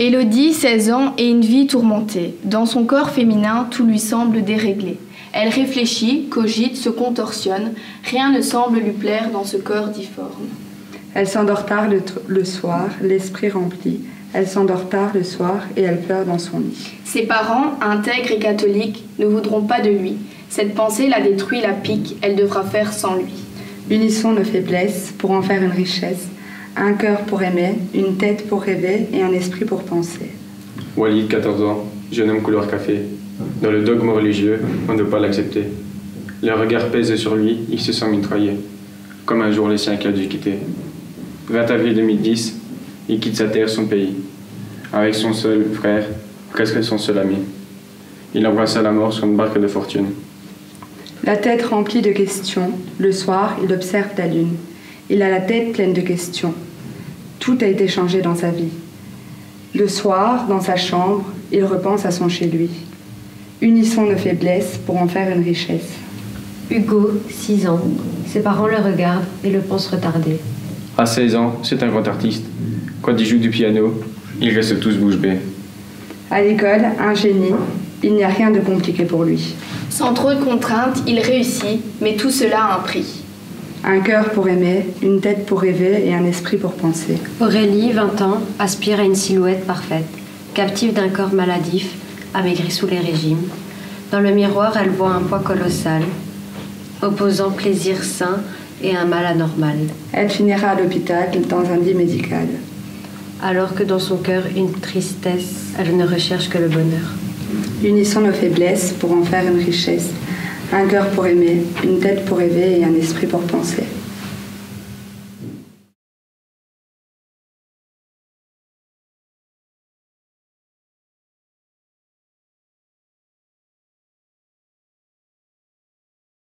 Élodie, 16 ans, et une vie tourmentée. Dans son corps féminin, tout lui semble déréglé. Elle réfléchit, cogite, se contorsionne. Rien ne semble lui plaire dans ce corps difforme. Elle s'endort tard le soir, l'esprit rempli. Elle s'endort tard le soir et elle pleure dans son lit. Ses parents, intègres et catholiques, ne voudront pas de lui. Cette pensée la détruit, la pique. Elle devra faire sans lui. Unissons nos faiblesses pour en faire une richesse. Un cœur pour aimer, une tête pour rêver et un esprit pour penser. Walid, 14 ans, jeune homme couleur café. Dans le dogme religieux, on ne doit pas l'accepter. Le regard pèse sur lui, il se sent mitraillé. Comme un jour les siens qu'il a dû quitter. 20 avril 2010, il quitte sa terre, son pays. Avec son seul frère, presque son seul ami. Il embrasse à la mort son barque de fortune. La tête remplie de questions, le soir, il observe la lune. Il a la tête pleine de questions. Tout a été changé dans sa vie. Le soir, dans sa chambre, il repense à son chez-lui. Unissons nos faiblesses pour en faire une richesse. Hugo, 6 ans. Ses parents le regardent et le pensent retardé. À 16 ans, c'est un grand artiste. Quand il joue du piano, ils restent tous bouche bée. À l'école, un génie, il n'y a rien de compliqué pour lui. Sans trop de contraintes, il réussit, mais tout cela a un prix. Un cœur pour aimer, une tête pour rêver et un esprit pour penser. Aurélie, 20 ans, aspire à une silhouette parfaite. Captive d'un corps maladif, amaigrie sous les régimes. Dans le miroir, elle voit un poids colossal, opposant plaisir sain et un mal anormal. Elle finira à l'hôpital dans un lit médical. Alors que dans son cœur, une tristesse, elle ne recherche que le bonheur. Unissons nos faiblesses pour en faire une richesse. Un cœur pour aimer, une tête pour rêver et un esprit pour penser.